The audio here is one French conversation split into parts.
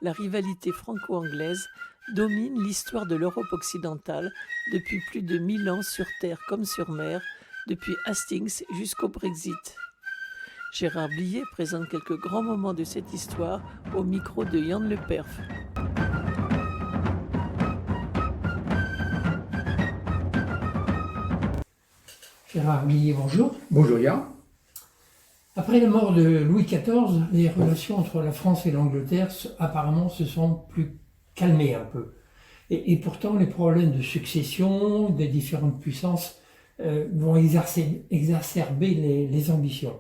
la rivalité franco-anglaise domine l'histoire de l'Europe occidentale depuis plus de 1000 ans sur terre comme sur mer, depuis Hastings jusqu'au Brexit. Gérard Blier présente quelques grands moments de cette histoire au micro de Yann Le Perf. Gérard Blier, bonjour. Bonjour Yann. Après la mort de Louis XIV, les relations entre la France et l'Angleterre apparemment se sont plus calmées un peu. Et pourtant, les problèmes de succession des différentes puissances vont exacerber les ambitions.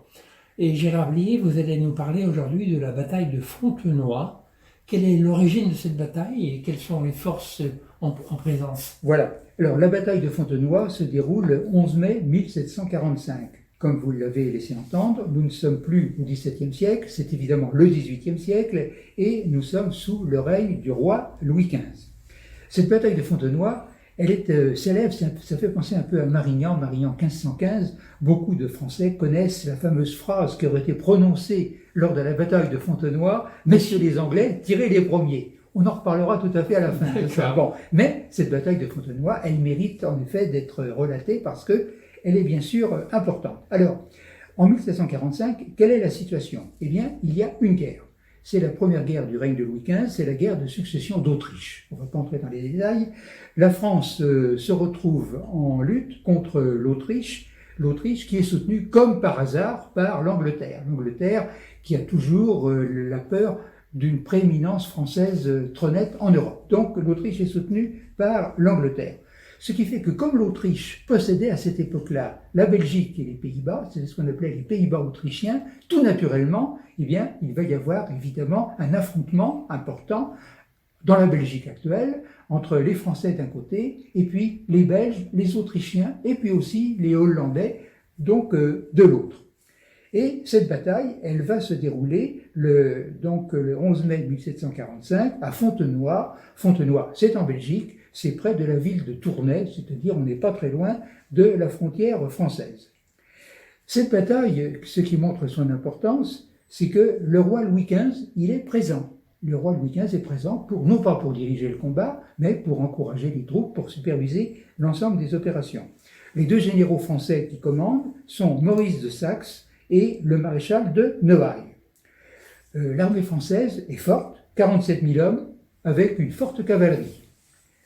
Et Gérard Blier, vous allez nous parler aujourd'hui de la bataille de Fontenoy. Quelle est l'origine de cette bataille et quelles sont les forces en présence? Voilà. Alors, la bataille de Fontenoy se déroule le 11 mai 1745. Comme vous l'avez laissé entendre, nous ne sommes plus au XVIIe siècle, c'est évidemment le XVIIIe siècle, et nous sommes sous le règne du roi Louis XV. Cette bataille de Fontenoy, elle est célèbre, ça fait penser un peu à Marignan 1515. Beaucoup de Français connaissent la fameuse phrase qui aurait été prononcée lors de la bataille de Fontenoy: « Messieurs les Anglais, tirez les premiers ». On en reparlera tout à fait à la fin de ça. Bon, mais cette bataille de Fontenoy, elle mérite en effet d'être relatée parce que elle est bien sûr importante. Alors, en 1745, quelle est la situation? Eh bien, il y a une guerre. C'est la première guerre du règne de Louis XV, c'est la guerre de succession d'Autriche. On ne va pas entrer dans les détails. La France se retrouve en lutte contre l'Autriche qui est soutenue comme par hasard par l'Angleterre. L'Angleterre qui a toujours la peur d'une prééminence française trop nette en Europe. Donc l'Autriche est soutenue par l'Angleterre. Ce qui fait que comme l'Autriche possédait à cette époque-là la Belgique et les Pays-Bas, c'est ce qu'on appelait les Pays-Bas autrichiens, tout naturellement, eh bien, il va y avoir évidemment un affrontement important dans la Belgique actuelle entre les Français d'un côté et puis les Belges, les Autrichiens et puis aussi les Hollandais, donc de l'autre. Et cette bataille, elle va se dérouler le 11 mai 1745 à Fontenoy. Fontenoy, c'est en Belgique, c'est près de la ville de Tournai, c'est-à-dire on n'est pas très loin de la frontière française. Cette bataille, ce qui montre son importance, c'est que le roi Louis XV, il est présent. Le roi Louis XV est présent non pas pour diriger le combat, mais pour encourager les troupes, pour superviser l'ensemble des opérations. Les deux généraux français qui commandent sont Maurice de Saxe et le maréchal de Noailles. L'armée française est forte, 47 000 hommes, avec une forte cavalerie.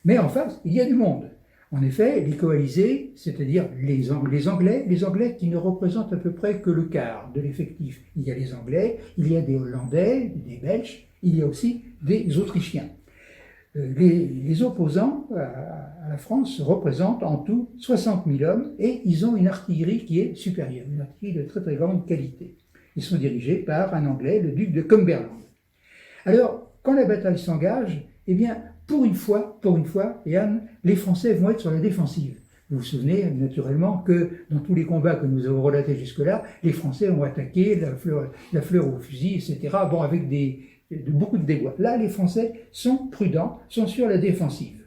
Mais en face, il y a du monde. En effet, les coalisés, c'est-à-dire les Anglais qui ne représentent à peu près que le quart de l'effectif. Il y a les Anglais, il y a des Hollandais, des Belges, il y a aussi des Autrichiens. Les opposants à la France représentent en tout 60 000 hommes et ils ont une artillerie qui est supérieure, une artillerie de très très grande qualité. Ils sont dirigés par un Anglais, le duc de Cumberland. Alors, quand la bataille s'engage, eh bien, pour une fois, Yann, les Français vont être sur la défensive. Vous vous souvenez naturellement que dans tous les combats que nous avons relatés jusque-là, les Français ont attaqué la fleur au fusil, etc. Bon, avec beaucoup de déboires. Là, les Français sont prudents, sont sur la défensive.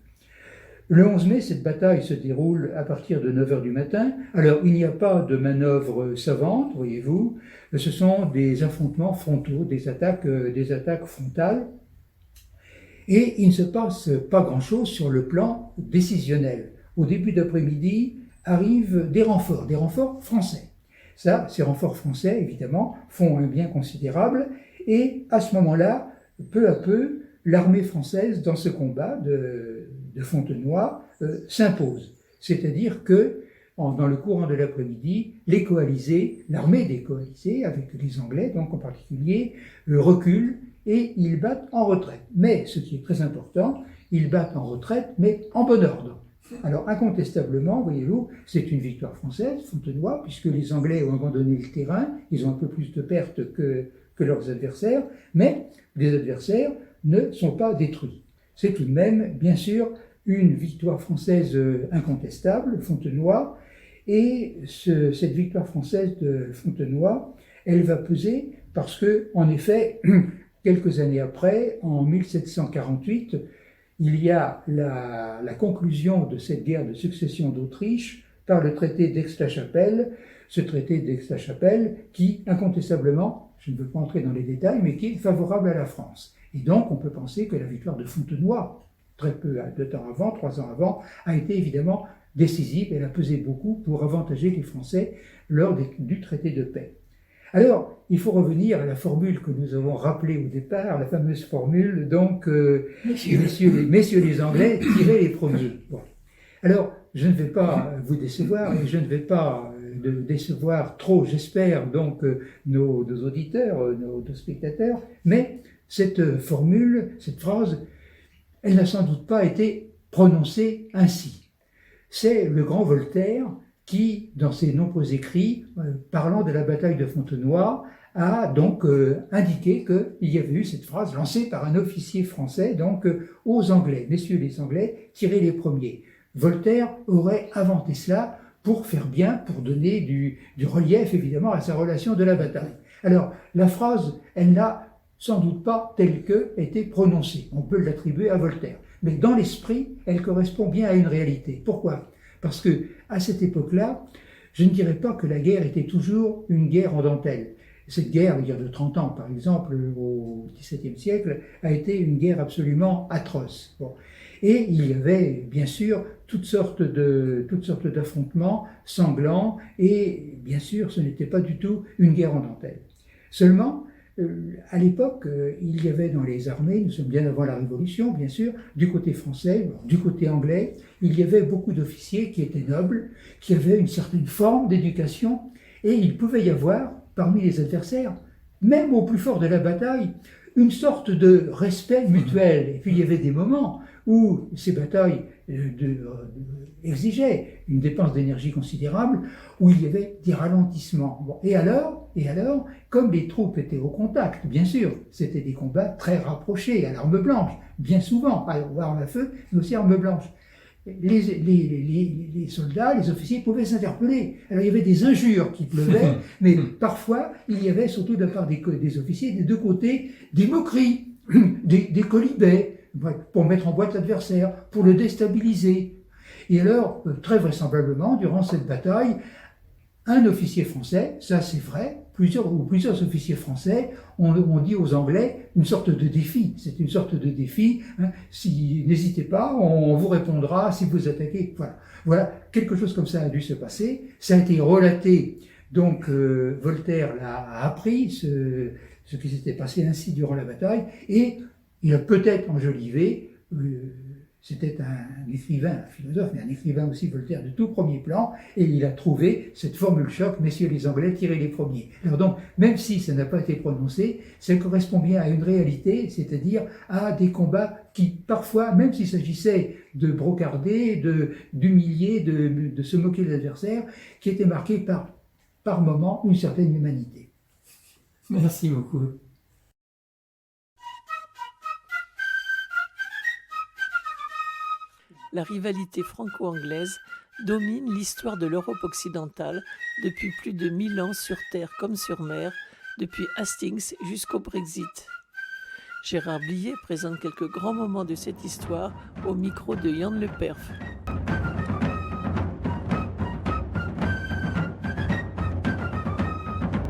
Le 11 mai, cette bataille se déroule à partir de 9h du matin. Alors, il n'y a pas de manœuvre savante, voyez-vous. Ce sont des affrontements frontaux, des attaques frontales. Et il ne se passe pas grand-chose sur le plan décisionnel. Au début d'après-midi arrivent des renforts français. Ça, ces renforts français, évidemment, font un bien considérable. Et à ce moment-là, peu à peu, l'armée française, dans ce combat de Fontenoy, s'impose. C'est-à-dire que, dans le courant de l'après-midi, les coalisés, l'armée des coalisés, avec les Anglais donc en particulier, reculent et ils battent en retraite. Mais, ce qui est très important, ils battent en retraite, mais en bon ordre. Alors, incontestablement, voyez-vous, c'est une victoire française, Fontenoy, puisque les Anglais ont abandonné le terrain, ils ont un peu plus de pertes que leurs adversaires, mais les adversaires ne sont pas détruits. C'est tout de même, bien sûr, une victoire française incontestable, Fontenoy, et cette victoire française de Fontenoy, elle va peser parce que, en effet, quelques années après, en 1748, il y a la conclusion de cette guerre de succession d'Autriche par le traité d'Aix-la-Chapelle, ce traité d'Aix-la-Chapelle qui, incontestablement, je ne veux pas entrer dans les détails, mais qui est favorable à la France. Et donc, on peut penser que la victoire de Fontenoy, très peu de temps avant, 3 ans avant, a été évidemment décisive. Elle a pesé beaucoup pour avantager les Français lors du traité de paix. Alors, il faut revenir à la formule que nous avons rappelée au départ, la fameuse formule, donc, messieurs les Anglais, tirez les premiers. Bon. Alors, je ne vais pas vous décevoir, et je ne vais pas décevoir trop, j'espère, donc, nos auditeurs, nos spectateurs, mais cette formule, cette phrase, elle n'a sans doute pas été prononcée ainsi. C'est le grand Voltaire qui, dans ses nombreux écrits, parlant de la bataille de Fontenoy, a donc indiqué qu'il y avait eu cette phrase lancée par un officier français, donc aux Anglais. Messieurs les Anglais, tirez les premiers. Voltaire aurait inventé cela pour faire bien, pour donner du relief évidemment à sa relation de la bataille. Alors, la phrase, elle n'a sans doute pas telle que été prononcée. On peut l'attribuer à Voltaire. Mais dans l'esprit, elle correspond bien à une réalité. Pourquoi ? Parce que, à cette époque-là, je ne dirais pas que la guerre était toujours une guerre en dentelle. Cette guerre, il y a de 30 ans, par exemple, au XVIIe siècle, a été une guerre absolument atroce. Bon. Et il y avait, bien sûr, toutes sortes d'affrontements sanglants, et bien sûr, ce n'était pas du tout une guerre en dentelle. Seulement, à l'époque, il y avait dans les armées, nous sommes bien avant la Révolution, bien sûr, du côté français, du côté anglais, il y avait beaucoup d'officiers qui étaient nobles, qui avaient une certaine forme d'éducation, et il pouvait y avoir, parmi les adversaires, même au plus fort de la bataille, une sorte de respect mutuel. Et puis il y avait des moments où ces batailles exigeaient une dépense d'énergie considérable, où il y avait des ralentissements. Bon. Et alors, comme les troupes étaient au contact, bien sûr, c'était des combats très rapprochés, à l'arme blanche, bien souvent, à arme à feu, mais aussi à arme blanche. Les soldats, les officiers pouvaient s'interpeller. Alors il y avait des injures qui pleuvaient, mais parfois il y avait surtout de la part des officiers des deux côtés des moqueries, des quolibets, pour mettre en boîte l'adversaire, pour le déstabiliser. Et alors, très vraisemblablement, durant cette bataille, un officier français, ça c'est vrai, plusieurs officiers français ont dit aux Anglais une sorte de défi. C'est une sorte de défi. Hein, n'hésitez pas, on vous répondra si vous attaquez. Voilà, quelque chose comme ça a dû se passer. Ça a été relaté. Donc Voltaire a appris ce qui s'était passé ainsi durant la bataille, et il a peut-être enjolivé. C'était un écrivain, un philosophe, mais un écrivain aussi, Voltaire, de tout premier plan, et il a trouvé cette formule choc, messieurs les Anglais, tirez les premiers. Alors donc, même si ça n'a pas été prononcé, ça correspond bien à une réalité, c'est-à-dire à des combats qui, parfois, même s'il s'agissait de brocarder, d'humilier, de se moquer de l'adversaire, qui étaient marqués par moments une certaine humanité. Merci beaucoup. La rivalité franco-anglaise domine l'histoire de l'Europe occidentale depuis plus de 1000 ans sur terre comme sur mer, depuis Hastings jusqu'au Brexit. Gérard Blier présente quelques grands moments de cette histoire au micro de Yann Le Perf.